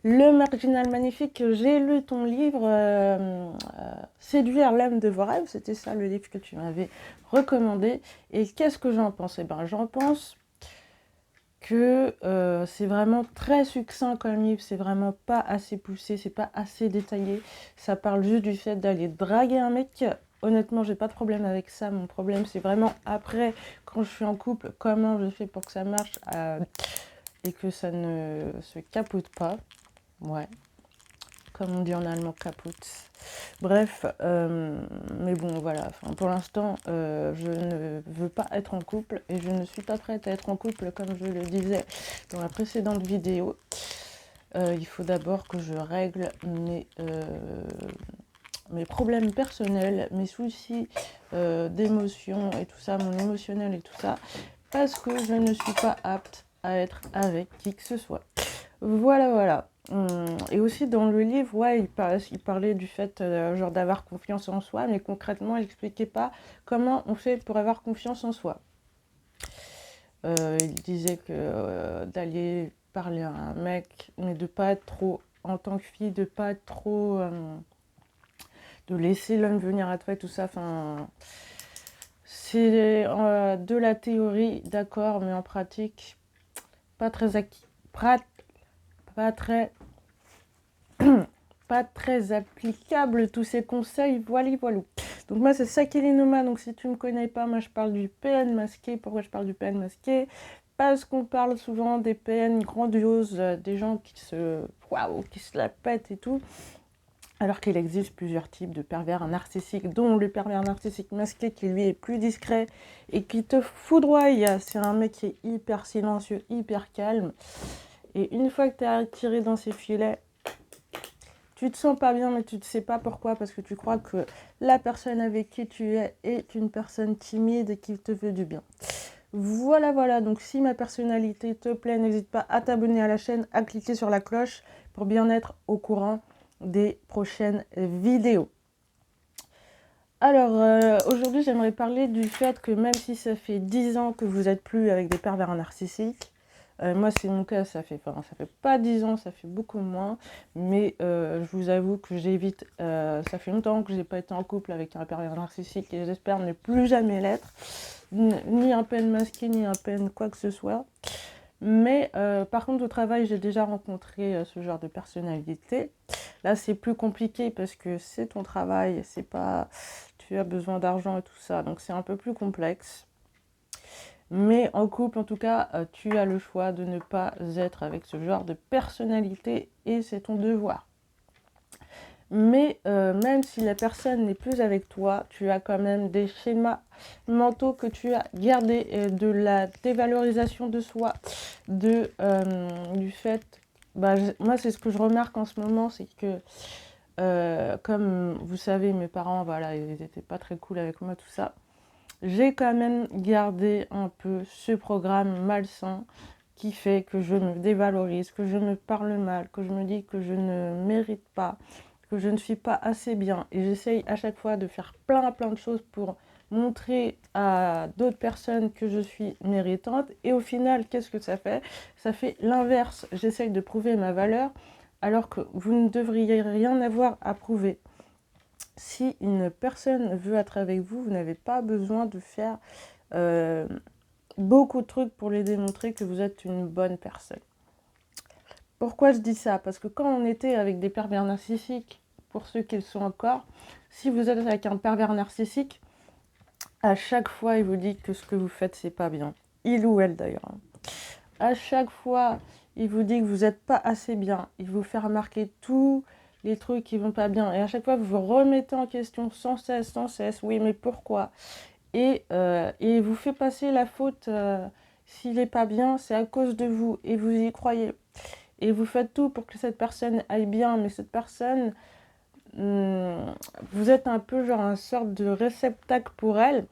Le Marginal Magnifique, j'ai lu ton livre Séduire l'âme de vos rêves, c'était ça le livre que tu m'avais recommandé. Et qu'est-ce que j'en pense? Eh ben, j'en pense que c'est vraiment très succinct comme livre, c'est vraiment pas assez poussé, c'est pas assez détaillé. Ça parle juste du fait d'aller draguer un mec. Honnêtement, j'ai pas de problème avec ça. Mon problème, c'est vraiment après, quand je suis en couple, comment je fais pour que ça marche et que ça ne se capote pas. Ouais, comme on dit en allemand, kaputt. Bref, mais bon, voilà. Enfin, pour l'instant, je ne veux pas être en couple et je ne suis pas prête à être en couple, comme je le disais dans la précédente vidéo. Il faut d'abord que je règle mes problèmes personnels, mes soucis d'émotion et tout ça, mon émotionnel et tout ça, parce que je ne suis pas apte à être avec qui que ce soit. Voilà, voilà. Et aussi dans le livre, ouais, il parlait du fait genre d'avoir confiance en soi, mais concrètement, il n'expliquait pas comment on fait pour avoir confiance en soi. Il disait que d'aller parler à un mec, mais de pas être trop, en tant que fille, de pas être trop, de laisser l'homme venir à toi et tout ça. Enfin, c'est de la théorie, d'accord, mais en pratique, pas très acquis, pas très pas très applicable tous ces conseils, voilà, voilà. Donc moi c'est Sakine Noma, donc si tu ne me connais pas, moi je parle du PN masqué. Pourquoi je parle du PN masqué? Parce qu'on parle souvent des PN grandioses, des gens waouh, qui se la pètent et tout, alors qu'il existe plusieurs types de pervers narcissiques, dont le pervers narcissique masqué qui lui est plus discret et qui te foudroie. C'est un mec qui est hyper silencieux, hyper calme, et une fois que tu es attiré dans ses filets, tu te sens pas bien, mais tu ne sais pas pourquoi, parce que tu crois que la personne avec qui tu es est une personne timide et qui te veut du bien. Voilà, voilà, donc si ma personnalité te plaît, n'hésite pas à t'abonner à la chaîne, à cliquer sur la cloche pour bien être au courant des prochaines vidéos. Alors, aujourd'hui, j'aimerais parler du fait que même si ça fait 10 ans que vous n'êtes plus avec des pervers narcissiques, moi, c'est mon cas, ça fait pas 10 ans, ça fait beaucoup moins. Mais je vous avoue que j'évite. Ça fait longtemps que j'ai pas été en couple avec un pervers narcissique et j'espère ne plus jamais l'être. Ni un peine masqué, ni un peine quoi que ce soit. Mais par contre, au travail, j'ai déjà rencontré ce genre de personnalité. Là, c'est plus compliqué parce que c'est ton travail, c'est pas. Tu as besoin d'argent et tout ça, donc c'est un peu plus complexe. Mais en couple, en tout cas, tu as le choix de ne pas être avec ce genre de personnalité et c'est ton devoir. Mais même si la personne n'est plus avec toi, tu as quand même des schémas mentaux que tu as gardés, de la dévalorisation de soi, du fait... Bah, moi, c'est ce que je remarque en ce moment, c'est que, comme vous savez, mes parents, voilà, ils n'étaient pas très cool avec moi, tout ça. J'ai quand même gardé un peu ce programme malsain qui fait que je me dévalorise, que je me parle mal, que je me dis que je ne mérite pas, que je ne suis pas assez bien. Et j'essaye à chaque fois de faire plein de choses pour montrer à d'autres personnes que je suis méritante. Et au final, qu'est-ce que ça fait? Ça fait l'inverse. J'essaye de prouver ma valeur alors que vous ne devriez rien avoir à prouver. Si une personne veut être avec vous, vous n'avez pas besoin de faire euh, beaucoup de trucs pour lui démontrer que vous êtes une bonne personne. Pourquoi je dis ça? Parce que quand on était avec des pervers narcissiques, pour ceux qui le sont encore, si vous êtes avec un pervers narcissique, à chaque fois, il vous dit que ce que vous faites, c'est pas bien. Il ou elle d'ailleurs. À chaque fois, il vous dit que vous n'êtes pas assez bien. Il vous fait remarquer tous les trucs qui vont pas bien. Et à chaque fois, vous vous remettez en question sans cesse, sans cesse. Oui, mais pourquoi? Et vous fait passer la faute. S'il n'est pas bien, c'est à cause de vous. Et vous y croyez. Et vous faites tout pour que cette personne aille bien. Mais cette personne, vous êtes un peu genre une sorte de réceptacle pour elle.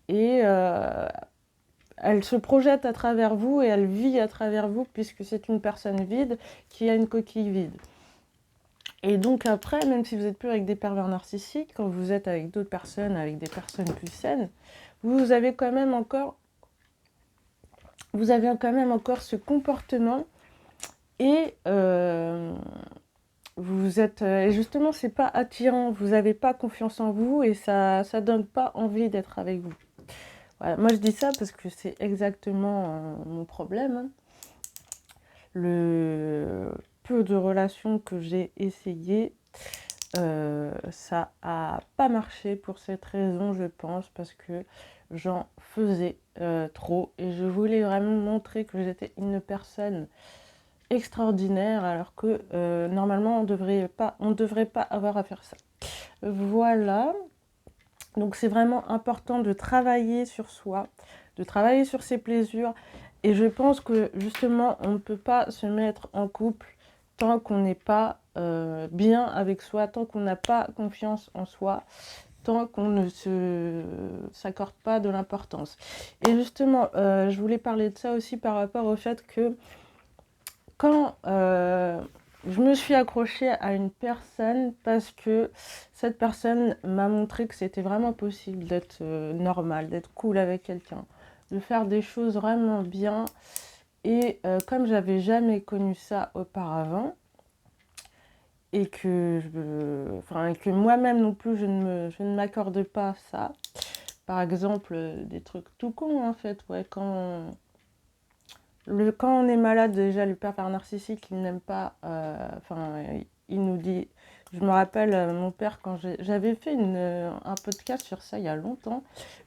Et elle se projette à travers vous et elle vit à travers vous puisque c'est une personne vide qui a une coquille vide. Et donc après, même si vous n'êtes plus avec des pervers narcissiques, quand vous êtes avec d'autres personnes, avec des personnes plus saines, vous avez quand même encore, ce comportement et vous êtes... et justement, c'est pas attirant, vous n'avez pas confiance en vous et ça donne pas envie d'être avec vous. Voilà. Moi, je dis ça parce que c'est exactement mon problème, hein. Le peu de relations que j'ai essayé, ça a pas marché pour cette raison, je pense, parce que j'en faisais trop et je voulais vraiment montrer que j'étais une personne extraordinaire alors que normalement on devrait pas avoir à faire ça. Voilà, donc c'est vraiment important de travailler sur soi, de travailler sur ses plaisirs et je pense que justement on ne peut pas se mettre en couple tant qu'on n'est pas bien avec soi, tant qu'on n'a pas confiance en soi, tant qu'on ne s'accorde pas de l'importance. Et justement, je voulais parler de ça aussi par rapport au fait que quand je me suis accrochée à une personne parce que cette personne m'a montré que c'était vraiment possible d'être normal, d'être cool avec quelqu'un, de faire des choses vraiment bien. Et comme j'avais jamais connu ça auparavant, et que moi-même non plus je ne m'accorde pas ça. Par exemple, des trucs tout cons en fait, ouais, quand on est malade, déjà le pervers narcissique il n'aime pas, il nous dit, je me rappelle mon père quand j'avais fait un podcast sur ça il y a longtemps,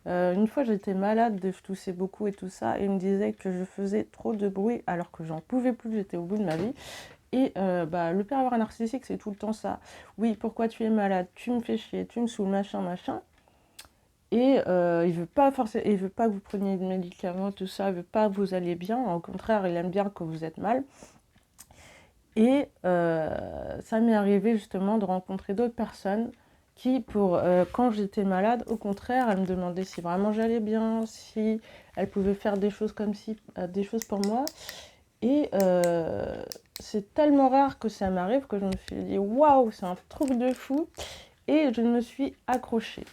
une fois j'étais malade, je toussais beaucoup et tout ça, et il me disait que je faisais trop de bruit alors que j'en pouvais plus, j'étais au bout de ma vie. Et le pervers narcissique, c'est tout le temps ça. Oui, pourquoi tu es malade? Tu me fais chier, tu me saoules, machin, machin. Et il veut pas que vous preniez de médicaments, tout ça. Il veut pas que vous alliez bien. Au contraire, il aime bien que vous êtes mal. Et ça m'est arrivé justement de rencontrer d'autres personnes qui, quand j'étais malade, au contraire, elles me demandaient si vraiment j'allais bien, si elles pouvaient faire des choses des choses pour moi. Et c'est tellement rare que ça m'arrive que je me suis dit waouh, c'est un truc de fou. Et je me suis accrochée.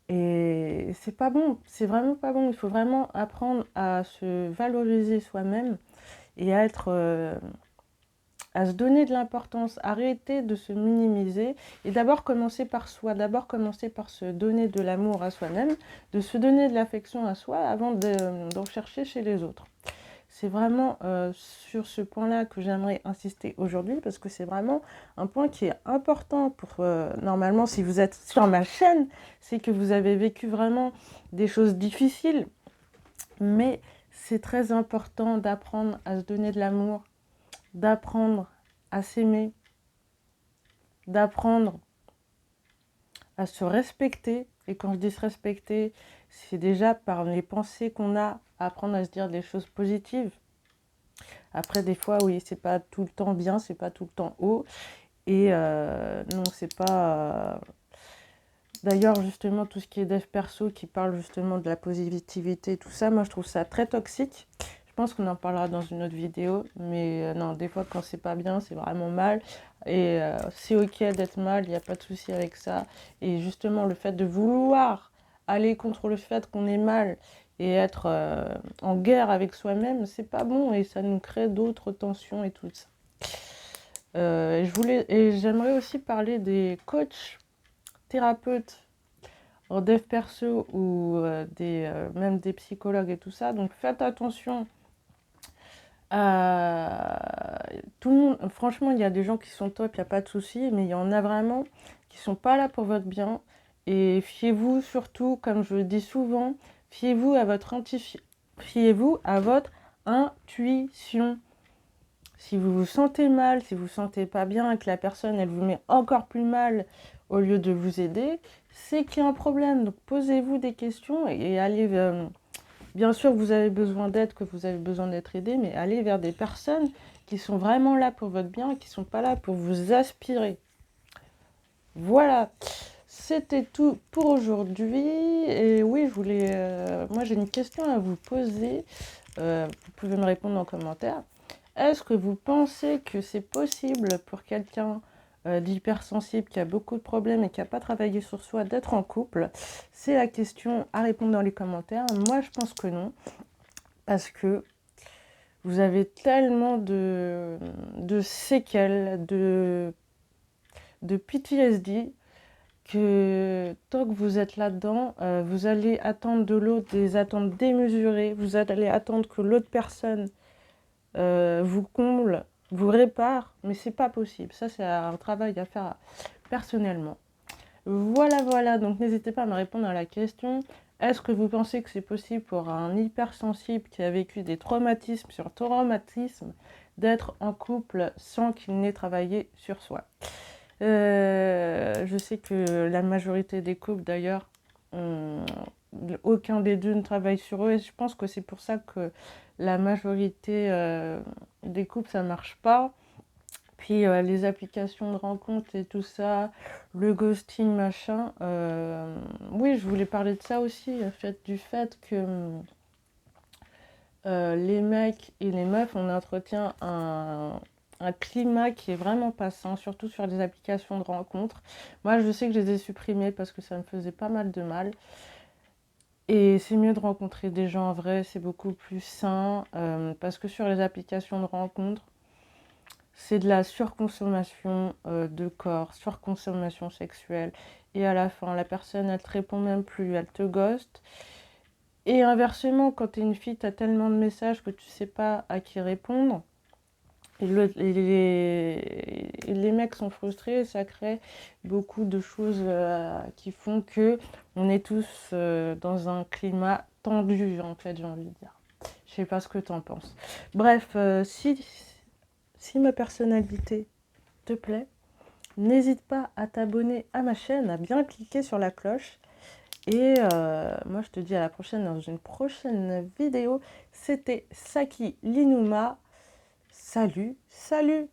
Et c'est pas bon, c'est vraiment pas bon. Il faut vraiment apprendre à se valoriser soi-même et à se donner de l'importance, arrêter de se minimiser et d'abord commencer par soi, d'abord commencer par se donner de l'amour à soi-même, de se donner de l'affection à soi avant d'en chercher chez les autres. C'est vraiment sur ce point-là que j'aimerais insister aujourd'hui parce que c'est vraiment un point qui est important pour normalement si vous êtes sur ma chaîne, c'est que vous avez vécu vraiment des choses difficiles, mais c'est très important d'apprendre à se donner de l'amour, d'apprendre à s'aimer, d'apprendre à se respecter. Et quand je dis se respecter, c'est déjà par les pensées qu'on a, apprendre à se dire des choses positives. Après, des fois, oui, c'est pas tout le temps bien, c'est pas tout le temps haut. Et non, c'est pas... D'ailleurs, justement, tout ce qui est dev perso, qui parle justement de la positivité, tout ça, moi, je trouve ça très toxique. Je pense qu'on en parlera dans une autre vidéo. Mais non, des fois, quand c'est pas bien, c'est vraiment mal. Et c'est ok d'être mal, il n'y a pas de souci avec ça. Et justement, le fait de vouloir aller contre le fait qu'on est mal et être en guerre avec soi-même, c'est pas bon et ça nous crée d'autres tensions et tout ça. J'aimerais aussi parler des coachs, thérapeutes en dev perso ou même des psychologues et tout ça. Donc faites attention à tout le monde. Franchement, il y a des gens qui sont top, il n'y a pas de souci, mais il y en a vraiment qui sont pas là pour votre bien. Et fiez-vous surtout, comme je le dis souvent, fiez-vous à votre intuition. Si vous vous sentez mal, si vous ne vous sentez pas bien et que la personne, elle vous met encore plus mal au lieu de vous aider, c'est qu'il y a un problème. Donc posez-vous des questions et allez... bien sûr, vous avez besoin d'aide, que vous avez besoin d'être aidé, mais allez vers des personnes qui sont vraiment là pour votre bien, qui ne sont pas là pour vous aspirer. Voilà, c'était tout pour aujourd'hui. Et oui, moi j'ai une question à vous poser. Vous pouvez me répondre en commentaire. Est-ce que vous pensez que c'est possible pour quelqu'un d'hypersensible qui a beaucoup de problèmes et qui n'a pas travaillé sur soi d'être en couple? C'est la question à répondre dans les commentaires. Moi, je pense que non. Parce que vous avez tellement de de séquelles, de PTSD, que tant que vous êtes là-dedans, vous allez attendre de l'autre des attentes démesurées, vous allez attendre que l'autre personne vous comble, vous répare, mais c'est pas possible. Ça, c'est un travail à faire personnellement. Voilà, donc n'hésitez pas à me répondre à la question. Est-ce que vous pensez que c'est possible pour un hypersensible qui a vécu des traumatismes sur traumatismes d'être en couple sans qu'il n'ait travaillé sur soi? Je sais que la majorité des couples d'ailleurs, aucun des deux ne travaille sur eux et je pense que c'est pour ça que la majorité des couples ça marche pas. Puis les applications de rencontres et tout ça, le ghosting machin, oui je voulais parler de ça aussi, du fait que les mecs et les meufs on entretient un climat qui est vraiment pas sain, surtout sur les applications de rencontres. Moi, je sais que je les ai supprimées parce que ça me faisait pas mal de mal. Et c'est mieux de rencontrer des gens en vrai, c'est beaucoup plus sain. Parce que sur les applications de rencontres, c'est de la surconsommation de corps, surconsommation sexuelle. Et à la fin, la personne, elle te répond même plus, elle te ghost. Et inversement, quand t'es une fille, t'as tellement de messages que tu sais pas à qui répondre. Et les mecs sont frustrés et ça crée beaucoup de choses qui font que on est tous dans un climat tendu, en fait, j'ai envie de dire. Je sais pas ce que tu en penses. Bref, si ma personnalité te plaît, n'hésite pas à t'abonner à ma chaîne, à bien cliquer sur la cloche. Et moi, je te dis à la prochaine dans une prochaine vidéo. C'était Saki Linuma. Salut, salut!